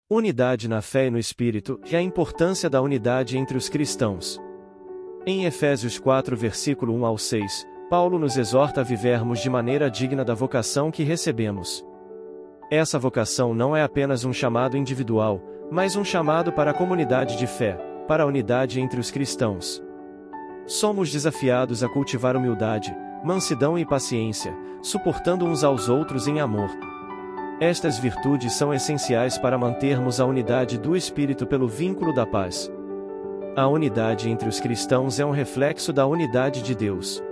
Unidade na fé e no Espírito, e a importância da unidade entre os cristãos. Em Efésios 4 versículo 1 ao 6, Paulo nos exorta a vivermos de maneira digna da vocação que recebemos. Essa vocação não é apenas um chamado individual, mas um chamado para a comunidade de fé, para a unidade entre os cristãos. Somos desafiados a cultivar humildade, mansidão e paciência, suportando uns aos outros em amor. Estas virtudes são essenciais para mantermos a unidade do Espírito pelo vínculo da paz. A unidade entre os cristãos é um reflexo da unidade de Deus.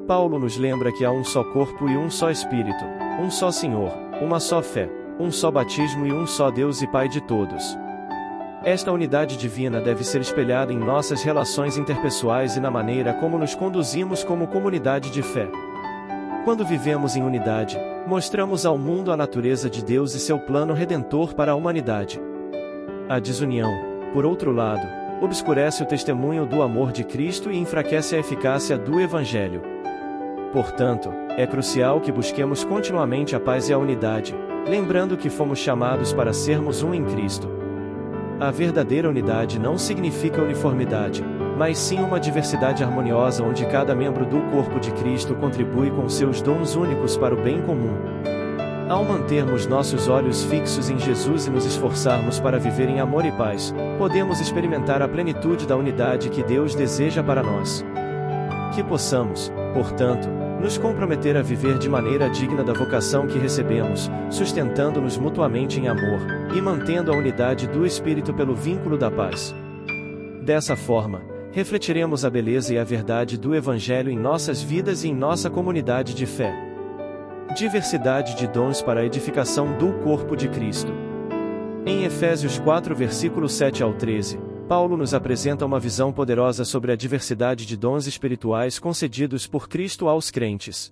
Paulo nos lembra que há um só corpo e um só Espírito, um só Senhor, uma só fé, um só batismo e um só Deus e Pai de todos. Esta unidade divina deve ser espelhada em nossas relações interpessoais e na maneira como nos conduzimos como comunidade de fé. Quando vivemos em unidade, mostramos ao mundo a natureza de Deus e seu plano redentor para a humanidade. A desunião, por outro lado, obscurece o testemunho do amor de Cristo e enfraquece a eficácia do Evangelho. Portanto, é crucial que busquemos continuamente a paz e a unidade, lembrando que fomos chamados para sermos um em Cristo. A verdadeira unidade não significa uniformidade, mas sim uma diversidade harmoniosa onde cada membro do corpo de Cristo contribui com seus dons únicos para o bem comum. Ao mantermos nossos olhos fixos em Jesus e nos esforçarmos para viver em amor e paz, podemos experimentar a plenitude da unidade que Deus deseja para nós. Que possamos, portanto, nos comprometer a viver de maneira digna da vocação que recebemos, sustentando-nos mutuamente em amor, e mantendo a unidade do Espírito pelo vínculo da paz. Dessa forma, refletiremos a beleza e a verdade do Evangelho em nossas vidas e em nossa comunidade de fé. Diversidade de dons para a edificação do corpo de Cristo. Em Efésios 4 versículo 7 ao 13, Paulo nos apresenta uma visão poderosa sobre a diversidade de dons espirituais concedidos por Cristo aos crentes.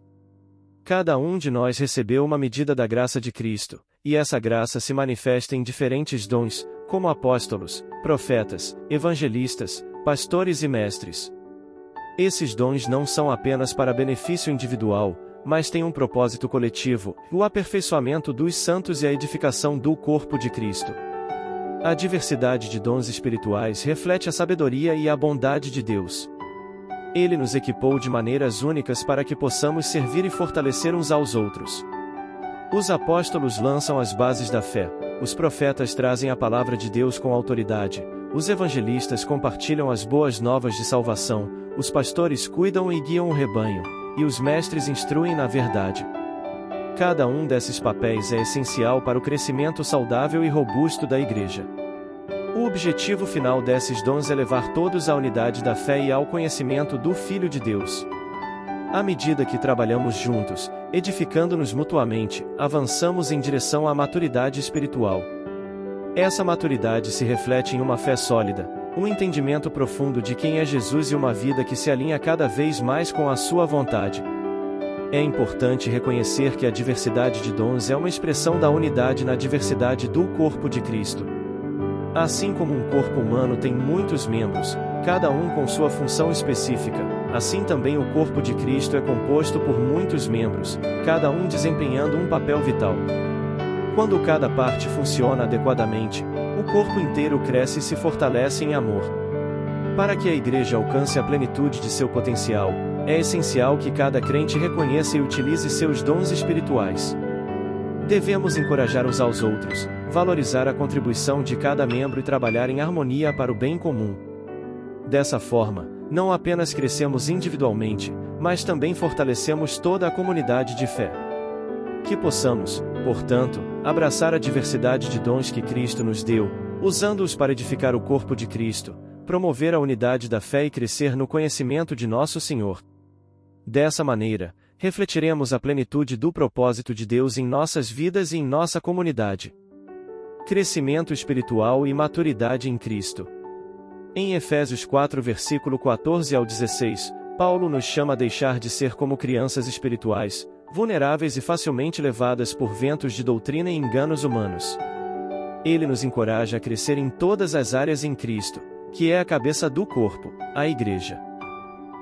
Cada um de nós recebeu uma medida da graça de Cristo, e essa graça se manifesta em diferentes dons, como apóstolos, profetas, evangelistas, pastores e mestres. Esses dons não são apenas para benefício individual, mas têm um propósito coletivo, o aperfeiçoamento dos santos e a edificação do corpo de Cristo. A diversidade de dons espirituais reflete a sabedoria e a bondade de Deus. Ele nos equipou de maneiras únicas para que possamos servir e fortalecer uns aos outros. Os apóstolos lançam as bases da fé, os profetas trazem a palavra de Deus com autoridade, os evangelistas compartilham as boas novas de salvação, os pastores cuidam e guiam o rebanho, e os mestres instruem na verdade. Cada um desses papéis é essencial para o crescimento saudável e robusto da Igreja. O objetivo final desses dons é levar todos à unidade da fé e ao conhecimento do Filho de Deus. À medida que trabalhamos juntos, edificando-nos mutuamente, avançamos em direção à maturidade espiritual. Essa maturidade se reflete em uma fé sólida, um entendimento profundo de quem é Jesus e uma vida que se alinha cada vez mais com a sua vontade. É importante reconhecer que a diversidade de dons é uma expressão da unidade na diversidade do corpo de Cristo. Assim como um corpo humano tem muitos membros, cada um com sua função específica, assim também o corpo de Cristo é composto por muitos membros, cada um desempenhando um papel vital. Quando cada parte funciona adequadamente, o corpo inteiro cresce e se fortalece em amor. Para que a Igreja alcance a plenitude de seu potencial, é essencial que cada crente reconheça e utilize seus dons espirituais. Devemos encorajar uns aos outros, valorizar a contribuição de cada membro e trabalhar em harmonia para o bem comum. Dessa forma, não apenas crescemos individualmente, mas também fortalecemos toda a comunidade de fé. Que possamos, portanto, abraçar a diversidade de dons que Cristo nos deu, usando-os para edificar o corpo de Cristo, promover a unidade da fé e crescer no conhecimento de nosso Senhor. Dessa maneira, refletiremos a plenitude do propósito de Deus em nossas vidas e em nossa comunidade. Crescimento espiritual e maturidade em Cristo. Em Efésios 4 versículo 14 ao 16, Paulo nos chama a deixar de ser como crianças espirituais, vulneráveis e facilmente levadas por ventos de doutrina e enganos humanos. Ele nos encoraja a crescer em todas as áreas em Cristo, que é a cabeça do corpo, a Igreja.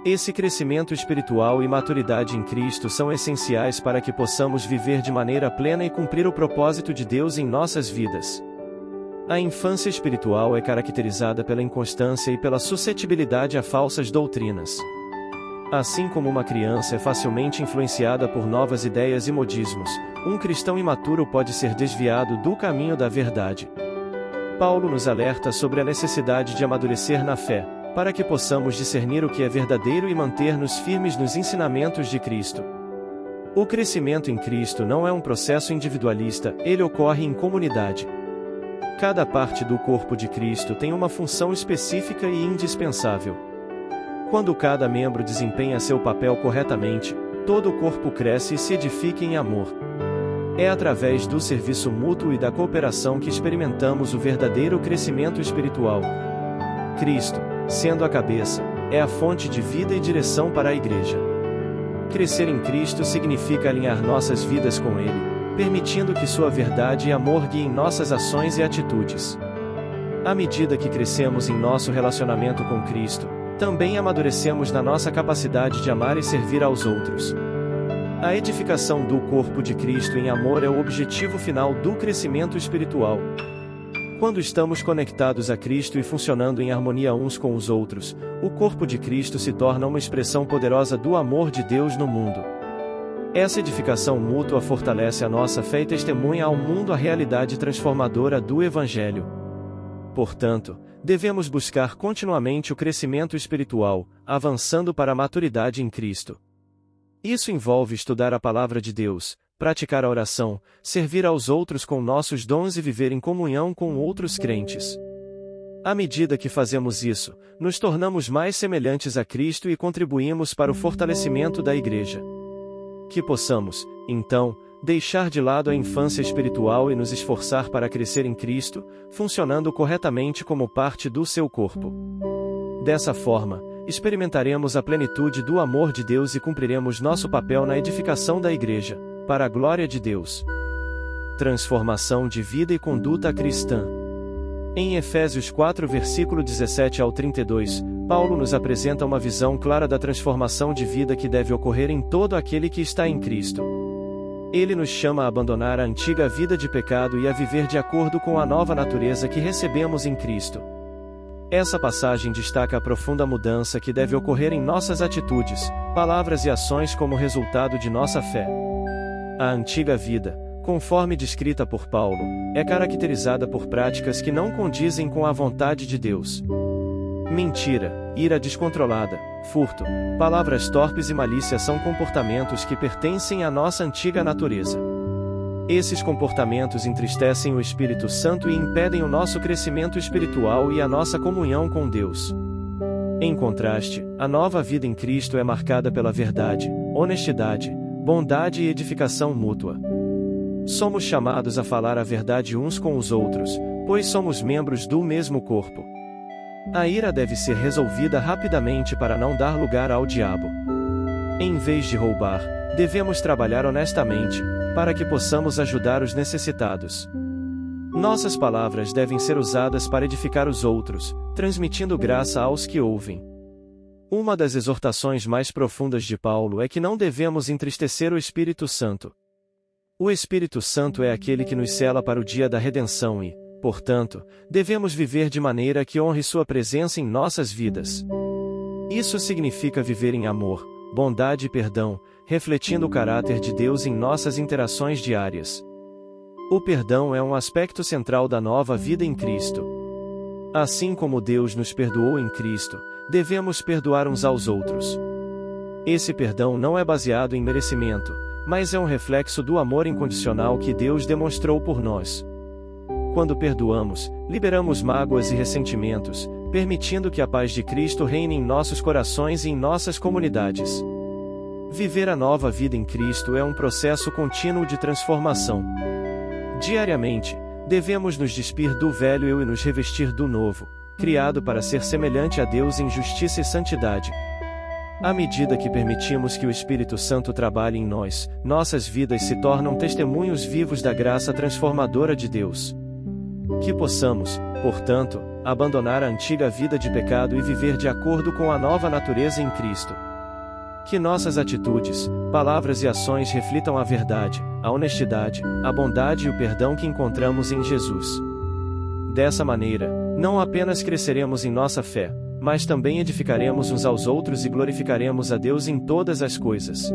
Esse crescimento espiritual e maturidade em Cristo são essenciais para que possamos viver de maneira plena e cumprir o propósito de Deus em nossas vidas. A infância espiritual é caracterizada pela inconstância e pela suscetibilidade a falsas doutrinas. Assim como uma criança é facilmente influenciada por novas ideias e modismos, um cristão imaturo pode ser desviado do caminho da verdade. Paulo nos alerta sobre a necessidade de amadurecer na fé, para que possamos discernir o que é verdadeiro e manter-nos firmes nos ensinamentos de Cristo. O crescimento em Cristo não é um processo individualista, ele ocorre em comunidade. Cada parte do corpo de Cristo tem uma função específica e indispensável. Quando cada membro desempenha seu papel corretamente, todo o corpo cresce e se edifica em amor. É através do serviço mútuo e da cooperação que experimentamos o verdadeiro crescimento espiritual. Cristo, sendo a cabeça, é a fonte de vida e direção para a Igreja. Crescer em Cristo significa alinhar nossas vidas com Ele, permitindo que sua verdade e amor guiem nossas ações e atitudes. À medida que crescemos em nosso relacionamento com Cristo, também amadurecemos na nossa capacidade de amar e servir aos outros. A edificação do corpo de Cristo em amor é o objetivo final do crescimento espiritual. Quando estamos conectados a Cristo e funcionando em harmonia uns com os outros, o corpo de Cristo se torna uma expressão poderosa do amor de Deus no mundo. Essa edificação mútua fortalece a nossa fé e testemunha ao mundo a realidade transformadora do Evangelho. Portanto, devemos buscar continuamente o crescimento espiritual, avançando para a maturidade em Cristo. Isso envolve estudar a Palavra de Deus, praticar a oração, servir aos outros com nossos dons e viver em comunhão com outros crentes. À medida que fazemos isso, nos tornamos mais semelhantes a Cristo e contribuímos para o fortalecimento da Igreja. Que possamos, então, deixar de lado a infância espiritual e nos esforçar para crescer em Cristo, funcionando corretamente como parte do seu corpo. Dessa forma, experimentaremos a plenitude do amor de Deus e cumpriremos nosso papel na edificação da Igreja, para a glória de Deus. Transformação de vida e conduta cristã. Em Efésios 4 versículo 17 ao 32, Paulo nos apresenta uma visão clara da transformação de vida que deve ocorrer em todo aquele que está em Cristo. Ele nos chama a abandonar a antiga vida de pecado e a viver de acordo com a nova natureza que recebemos em Cristo. Essa passagem destaca a profunda mudança que deve ocorrer em nossas atitudes, palavras e ações como resultado de nossa fé. A antiga vida, conforme descrita por Paulo, é caracterizada por práticas que não condizem com a vontade de Deus. Mentira, ira descontrolada, furto, palavras torpes e malícia são comportamentos que pertencem à nossa antiga natureza. Esses comportamentos entristecem o Espírito Santo e impedem o nosso crescimento espiritual e a nossa comunhão com Deus. Em contraste, a nova vida em Cristo é marcada pela verdade, honestidade, bondade e edificação mútua. Somos chamados a falar a verdade uns com os outros, pois somos membros do mesmo corpo. A ira deve ser resolvida rapidamente para não dar lugar ao diabo. Em vez de roubar, devemos trabalhar honestamente, para que possamos ajudar os necessitados. Nossas palavras devem ser usadas para edificar os outros, transmitindo graça aos que ouvem. Uma das exortações mais profundas de Paulo é que não devemos entristecer o Espírito Santo. O Espírito Santo é aquele que nos sela para o dia da redenção e, portanto, devemos viver de maneira que honre sua presença em nossas vidas. Isso significa viver em amor, bondade e perdão, refletindo o caráter de Deus em nossas interações diárias. O perdão é um aspecto central da nova vida em Cristo. Assim como Deus nos perdoou em Cristo, devemos perdoar uns aos outros. Esse perdão não é baseado em merecimento, mas é um reflexo do amor incondicional que Deus demonstrou por nós. Quando perdoamos, liberamos mágoas e ressentimentos, permitindo que a paz de Cristo reine em nossos corações e em nossas comunidades. Viver a nova vida em Cristo é um processo contínuo de transformação. Diariamente, devemos nos despir do velho eu e nos revestir do novo, criado para ser semelhante a Deus em justiça e santidade. À medida que permitimos que o Espírito Santo trabalhe em nós, nossas vidas se tornam testemunhos vivos da graça transformadora de Deus. Que possamos, portanto, abandonar a antiga vida de pecado e viver de acordo com a nova natureza em Cristo. Que nossas atitudes, palavras e ações reflitam a verdade, a honestidade, a bondade e o perdão que encontramos em Jesus. Dessa maneira, não apenas cresceremos em nossa fé, mas também edificaremos uns aos outros e glorificaremos a Deus em todas as coisas.